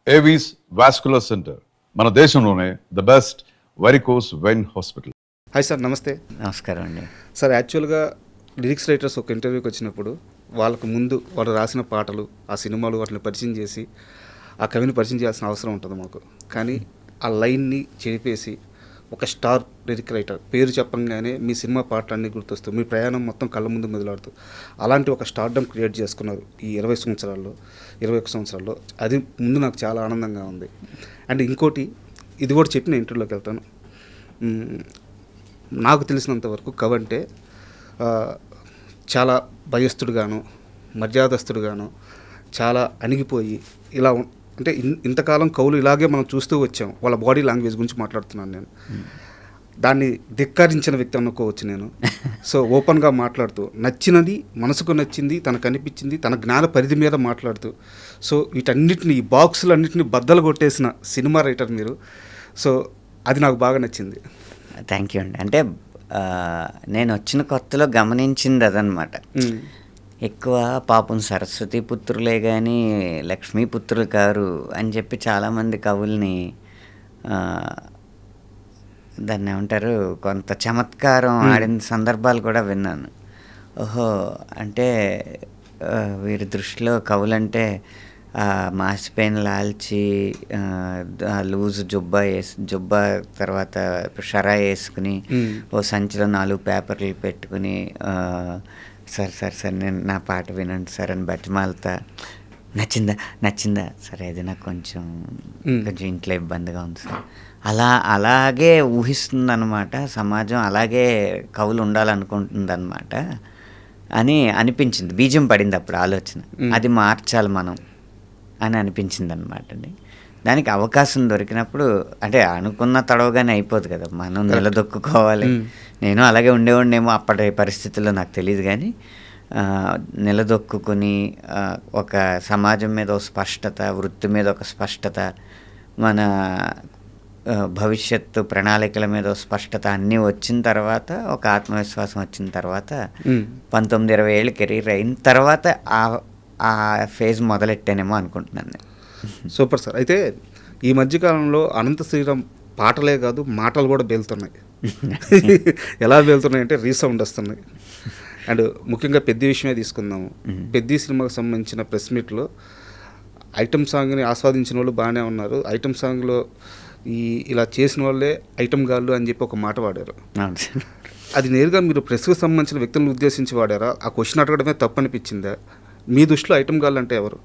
Avis vascular centre మన దేశంలోనే the best varicose vein hospital. Hi sir, నమస్తే. నమస్కారం అండి. సార్, యాక్చువల్గా లిరిక్స్ రైటర్స్ ఒక ఇంటర్వ్యూకి వచ్చినప్పుడు వాళ్ళకు ముందు వాళ్ళు రాసిన పాటలు, ఆ సినిమాలు వాటిని పరిచయం చేసి ఆ కవిని పరిచయం చేయాల్సిన అవసరం ఉంటుంది మాకు. కానీ ఆ లైన్ని చెరిపేసి ఒక స్టార్ లిరిక్ రైటర్ పేరు చెప్పంగానే మీ సినిమా పాటలన్నీ గుర్తొస్తూ మీ ప్రయాణం మొత్తం కళ్ళ ముందు మొదలాడుతూ అలాంటి ఒక స్టార్డమ్ క్రియేట్ చేసుకున్నారు ఈ 21 సంవత్సరాల్లో. అది ముందు నాకు చాలా ఆనందంగా ఉంది. అండ్ ఇంకోటి, ఇది కూడా చెప్పిన ఇంటర్వ్యూలోకి వెళ్తాను. నాకు తెలిసినంతవరకు కవి అంటే చాలా భయస్థుడుగాను, మర్యాదస్తుడుగాను, చాలా అణిగిపోయి ఇలా అంటే ఇంతకాలం కవులు ఇలాగే మనం చూస్తూ వచ్చాం. వాళ్ళ బాడీ లాంగ్వేజ్ గురించి మాట్లాడుతున్నాను నేను. దాన్ని ధిక్కరించిన వ్యక్తి అనుకోవచ్చు నేను. సో ఓపెన్గా మాట్లాడుతూ నచ్చినది, మనసుకు నచ్చింది, తనకు అనిపించింది, తన జ్ఞాన పరిధి మీద మాట్లాడుతూ, సో వీటన్నిటిని, ఈ బాక్సులన్నింటినీ బద్దలు కొట్టేసిన సినిమా రైటర్ మీరు. సో అది నాకు బాగా నచ్చింది. థ్యాంక్ యూ అండి. అంటే నేను వచ్చిన కొత్తలో గమనించింది అదనమాట. ఎక్కువ పాపం సరస్వతి పుత్రులే కానీ లక్ష్మీపుత్రులు కారు అని చెప్పి చాలామంది కవుల్ని దాన్ని ఏమంటారు, కొంత చమత్కారం ఆడిన సందర్భాలు కూడా విన్నాను. ఓహో, అంటే వీరి దృష్టిలో కవులంటే మాసిపోయిన లాల్చి, లూజ్ జుబ్బా తర్వాత షరా వేసుకుని ఓ సంచిలో 4 పేపర్లు పెట్టుకుని సార్ నేను నా పాట వినండి సార్ అని బతిమాలతా, నచ్చిందా సరే, అది నాకు కొంచెం ఇంట్లో ఇబ్బందిగా ఉంది సార్, అలాగే ఊహిస్తుందన్నమాట సమాజం, అలాగే కవులు ఉండాలనుకుంటుందన్నమాట అని అనిపించింది. బీజం పడింది అప్పుడు ఆలోచన, అది మార్చాలి మనం అని అనిపించింది అనమాట అండి. దానికి అవకాశం దొరికినప్పుడు, అంటే అనుకున్న తడవగానే అయిపోదు కదా, మనం నిలదొక్కుకోవాలి. నేను అలాగే ఉండేవాడినేమో అప్పటి పరిస్థితుల్లో, నాకు తెలియదు. కానీ నిలదొక్కుని ఒక సమాజం మీద ఒక స్పష్టత, వృత్తి మీద ఒక స్పష్టత, మన భవిష్యత్తు ప్రణాళికల మీద ఒక స్పష్టత అన్నీ వచ్చిన తర్వాత, ఒక ఆత్మవిశ్వాసం వచ్చిన తర్వాత, 19-20 ఏళ్ళు కెరీర్ అయిన తర్వాత ఆ ఫేజ్ మొదలెట్టానేమో అనుకుంటున్నాను నేను. Super sir. అయితే ఈ మధ్యకాలంలో అనంత శ్రీరామ్ పాటలే కాదు, మాటలు కూడా బేలుతున్నాయి. ఎలా బేలుతున్నాయి అంటే రీసౌండ్ వస్తున్నాయి. అండ్ ముఖ్యంగా పెద్ద విషయమే తీసుకుందాము. పెద్ద సినిమాకి సంబంధించిన ప్రెస్ మీట్లో ఐటమ్ సాంగ్ని ఆస్వాదించిన వాళ్ళు బాగానే ఉన్నారు. ఐటమ్ సాంగ్లో ఇలా చేసిన వాళ్ళే ఐటమ్ గాళ్ళు అని చెప్పి ఒక మాట వాడారు. అది నేరుగా మీరు ప్రెస్కి సంబంధించిన వ్యక్తులను ఉద్దేశించి వాడారా? ఆ క్వశ్చన్ అడగడమే తప్పు అనిపించిందా? మీ దృష్టిలో ఐటమ్ గాళ్ళు అంటే ఎవరు?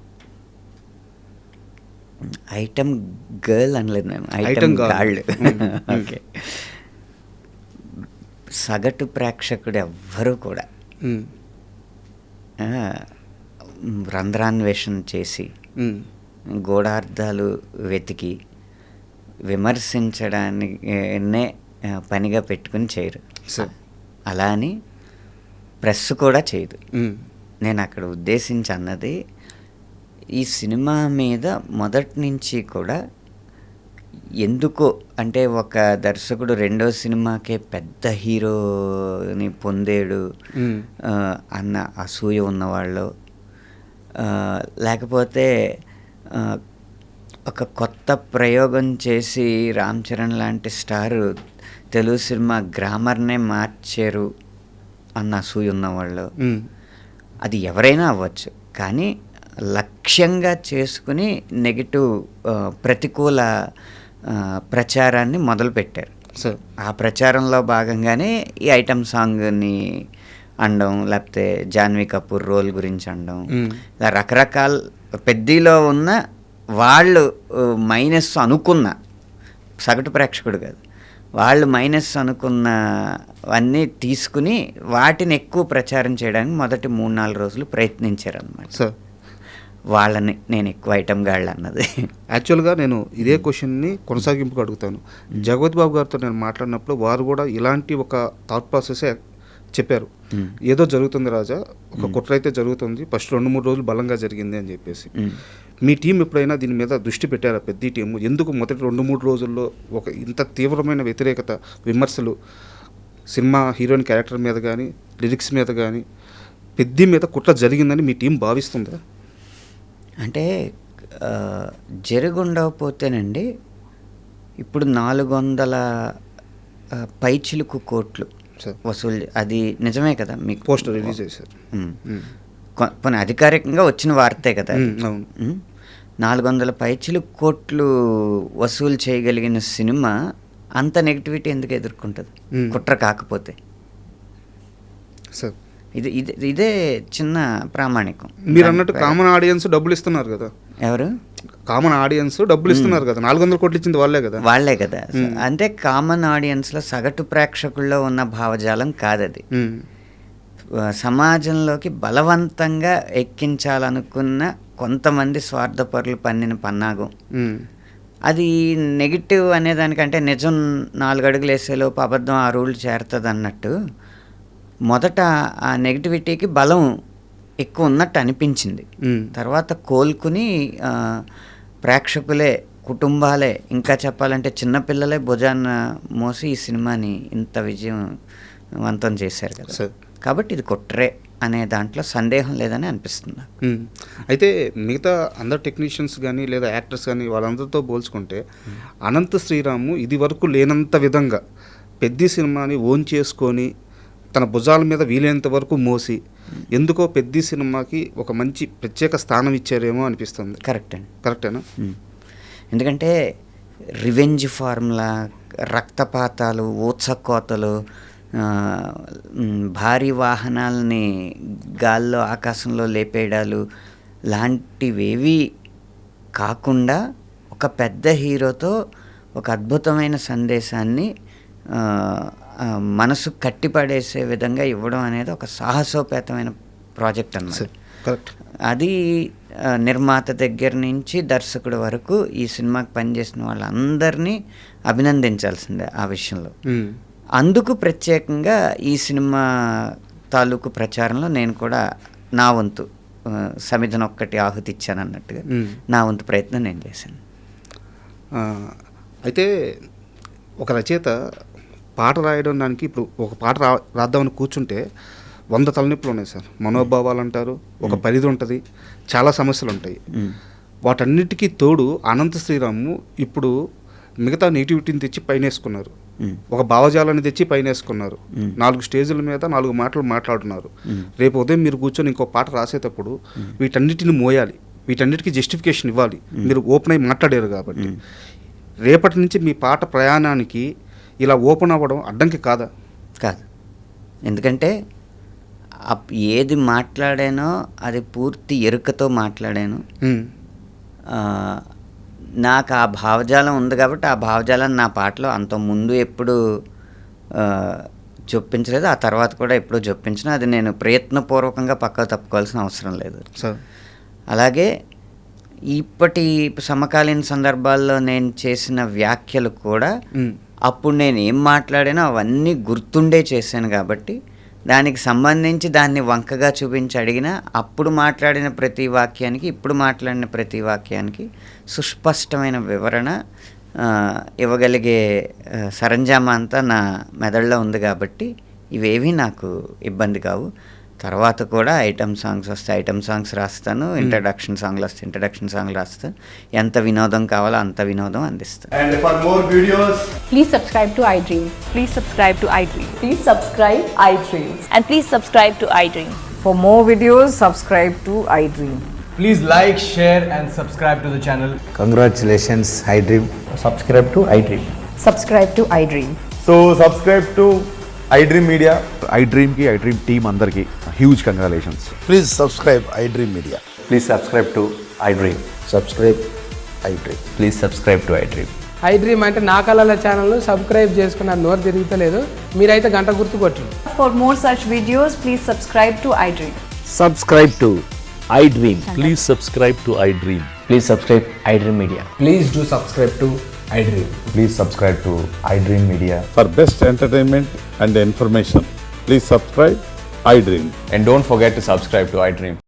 ఐటమ్ గర్ల్ అనలేదు నేను, ఐటమ్ గాళ్ళు. ఓకే, సగటు ప్రేక్షకుడు ఎవ్వరూ కూడా రంధ్రాన్వేషణ చేసి గూఢార్థాలు వెతికి విమర్శించడానికే పనిగా పెట్టుకుని చేయరు. అలా అని ప్రెస్ కూడా చేయదు. నేను అక్కడ ఉద్దేశించి అన్నది, ఈ సినిమా మీద మొదటి నుంచి కూడా ఎందుకో, అంటే ఒక దర్శకుడు రెండో సినిమాకే పెద్ద హీరోని పొందేడు అన్న అసూయ ఉన్నవాళ్ళు, లేకపోతే ఒక కొత్త ప్రయోగం చేసి రామ్ చరణ్ లాంటి స్టారు తెలుగు సినిమా గ్రామర్నే మార్చారు అన్న అసూయ ఉన్నవాళ్ళు, అది ఎవరైనా అవ్వచ్చు. కానీ లక్ష్యంగా చేసుకుని నెగిటివ్, ప్రతికూల ప్రచారాన్ని మొదలుపెట్టారు. సో ఆ ప్రచారంలో భాగంగానే ఈ ఐటమ్ సాంగ్ని అనడం, లేకపోతే జాన్వీ కపూర్ రోల్ గురించి అనడం, ఇలా రకరకాల పెద్దలో ఉన్న వాళ్ళు మైనస్ అనుకున్న, సగటు ప్రేక్షకుడు కాదు, వాళ్ళు మైనస్ అనుకున్నవన్నీ తీసుకుని వాటిని ఎక్కువ ప్రచారం చేయడానికి మొదటి 3-4 రోజులు ప్రయత్నించారనమాట. సో వాళ్ళని నేను ఎక్కువ ఐటమ్ గాళ్ళు అన్నది. యాక్చువల్గా నేను ఇదే క్వశ్చన్ని కొనసాగింపుగా అడుగుతాను. జగపతి బాబు గారితో నేను మాట్లాడినప్పుడు వారు కూడా ఇలాంటి ఒక థాట్ ప్రాసెసే చెప్పారు. ఏదో జరుగుతుంది రాజా, ఒక కుట్ర అయితే జరుగుతుంది, ఫస్ట్ 2-3 రోజులు బలంగా జరిగింది అని చెప్పేసి. మీ టీం ఎప్పుడైనా దీని మీద దృష్టి పెట్టారా? పెద్ద టీము ఎందుకు మొదటి 2-3 రోజుల్లో ఒక ఇంత తీవ్రమైన వ్యతిరేకత, విమర్శలు సినిమా హీరోయిన్ క్యారెక్టర్ మీద కానీ, లిరిక్స్ మీద కానీ, పెద్ద మీద కుట్ర జరిగిందని మీ టీం భావిస్తుందా? అంటే జరుగుండకపోతేనండి ఇప్పుడు 400 పైచిలుకు కోట్లు సార్ వసూలు, అది నిజమే కదా మీకు? పోస్టర్ రిలీజ్ చేశారు. కొన్ని అధికారికంగా వచ్చిన వార్తే కదా. అవును. 400 పైచిలుకు కోట్లు వసూలు చేయగలిగిన సినిమా అంత నెగిటివిటీ ఎందుకు ఎదుర్కొంటుంది కుట్ర కాకపోతే? సార్ ఇదే చిన్న ప్రామాణికం. మీరు అన్నట్టు కామన్ ఆడియన్స్ డబ్బులు ఇస్తున్నారు కదా. ఎవరు కామన్ ఆడియన్స్ డబ్బులు ఇస్తున్నారు కదా. 400 కోట్లు ఇచ్చింది వాళ్ళే కదా. అంటే కామన్ ఆడియన్స్లో సగటు ప్రేక్షకుల్లో ఉన్న భావజాలం కాదది. సమాజంలోకి బలవంతంగా ఎక్కించాలనుకున్న కొంతమంది స్వార్థపరులు పన్నిన పన్నాగం. అది నెగిటివ్ అనేదానికంటే నిజం 4 అడుగులు వేసేలోపు అబద్ధం 6 ఊళ్ళు చేరుతుంది అన్నట్టు మొదట ఆ నెగిటివిటీకి బలం ఎక్కువ ఉన్నట్టు అనిపించింది. తర్వాత కోలుకుని ప్రేక్షకులే, కుటుంబాలే, ఇంకా చెప్పాలంటే చిన్నపిల్లలే భుజాన్న మోసి ఈ సినిమాని ఇంత విజయవంతం చేశారు కదా. కాబట్టి ఇది కుట్రే అనే దాంట్లో సందేహం లేదని అనిపిస్తుంది. అయితే మిగతా అందరు టెక్నీషియన్స్ కానీ లేదా యాక్టర్స్ కానీ వాళ్ళందరితో పోల్చుకుంటే అనంత శ్రీరాము ఇది వరకు లేనంత విధంగా పెద్ద సినిమాని ఓన్ చేసుకొని తన భుజాల మీద వీలైనంత వరకు మోసి ఎందుకో పెద్ద సినిమాకి ఒక మంచి ప్రత్యేక స్థానం ఇచ్చారేమో అనిపిస్తుంది. కరెక్టేనా? ఎందుకంటే రివెంజ్ ఫార్ములా, రక్తపాతాలు, ఊత్సకోతలు, భారీ వాహనాలని గాల్లో ఆకాశంలో లేపేయడాలు లాంటివేవి కాకుండా ఒక పెద్ద హీరోతో ఒక అద్భుతమైన సందేశాన్ని మనసు కట్టిపడేసే విధంగా ఇవ్వడం అనేది ఒక సాహసోపేతమైన ప్రాజెక్ట్ అన్నమాట. కరెక్ట్. అది నిర్మాత దగ్గర నుంచి దర్శకుడు వరకు ఈ సినిమాకి పనిచేసిన వాళ్ళందరినీ అభినందించాల్సిందే ఆ విషయంలో. అందుకు ప్రత్యేకంగా ఈ సినిమా తాలూకు ప్రచారంలో నేను కూడా నా వంతు సమిధనొక్కటి ఆహుతి ఇచ్చాను అన్నట్టుగా నా వంతు ప్రయత్నం నేను చేశాను. అయితే ఒక రచయిత పాట రాయడం దానికి ఇప్పుడు ఒక పాట రాద్దామని కూర్చుంటే 100 తలనొప్పులు ఉన్నాయి సార్. మనోభావాలు అంటారు, ఒక పరిధి ఉంటుంది, చాలా సమస్యలు ఉంటాయి. వాటన్నిటికీ తోడు అనంత శ్రీరాము ఇప్పుడు మిగతా నెగిటివిటీని తెచ్చి పైనేసుకున్నారు. ఒక భావజాలాన్ని తెచ్చి పైనేసుకున్నారు. 4 స్టేజీల మీద 4 మాటలు మాట్లాడుతున్నారు. రేపు ఉదయం మీరు కూర్చొని ఇంకో పాట రాసేటప్పుడు వీటన్నిటిని మోయాలి, వీటన్నిటికీ జస్టిఫికేషన్ ఇవ్వాలి. మీరు ఓపెన్ అయి మాట్లాడారు కాబట్టి రేపటి నుంచి మీ పాట ప్రయాణానికి ఇలా ఓపెన్ అవ్వడం అడ్డంకి కాదు. ఎందుకంటే ఏది మాట్లాడానో అది పూర్తి ఎరుకతో మాట్లాడాను. నాకు ఆ భావజాలం ఉంది కాబట్టి ఆ భావజాలం నా పాటలో అంత ముందు ఎప్పుడు చొప్పించలేదు, ఆ తర్వాత కూడా ఎప్పుడు చొప్పించిన. అది నేను ప్రయత్నపూర్వకంగా పక్కకు తప్పుకోవాల్సిన అవసరం లేదు. అలాగే ఇప్పటి సమకాలీన సందర్భాల్లో నేను చేసిన వ్యాఖ్యలు కూడా అప్పుడు నేను ఏం మాట్లాడానో అవన్నీ గుర్తుండే చేశాను కాబట్టి దానికి సంబంధించి దాన్ని వంకగా చూపించి అడిగినా అప్పుడు మాట్లాడిన ప్రతి వాక్యానికి ఇప్పుడు మాట్లాడిన ప్రతి వాక్యానికి సుస్పష్టమైన వివరణ ఇవ్వగలిగే సరంజామా అంతా నా మెదడులో ఉంది కాబట్టి ఇవేవి నాకు ఇబ్బంది కావు. తర్వాత కూడా ఐటమ్ సాంగ్స్ వస్తే ఐటమ్ సాంగ్స్ రాస్తాను, ఇంట్రడక్షన్ సాంగ్లు వస్తే ఇంట్రడక్షన్ సాంగ్లు రాస్తాను. ఎంత వినోదం కావాలో అంత వినోదం అందిస్తాను. And for more videos, please subscribe to iDream. Please subscribe to iDream. Please subscribe iDream. And please subscribe to iDream. For more videos, subscribe to iDream. please like, share and subscribe to the channel. Congratulations, iDream. Subscribe to iDream. Subscribe to iDream. So subscribe to iDream Media. iDream की iDream team अंदर की huge congratulations. Please subscribe iDream Media. Please subscribe to iDream. Subscribe iDream. Please subscribe to iDream. iDream అంటే నా కళల channel subscribe చేసుకున్న నోరు తిరుగుతలేదు, మీరైతే గంట గుర్తు కొట్టండి. For more such videos, please subscribe to iDream. Subscribe to iDream. Please subscribe to iDream. Please subscribe iDream Media. Please do subscribe to iDream. Please subscribe to iDream Media. For best entertainment and information, please subscribe iDream. And don't forget to subscribe to iDream.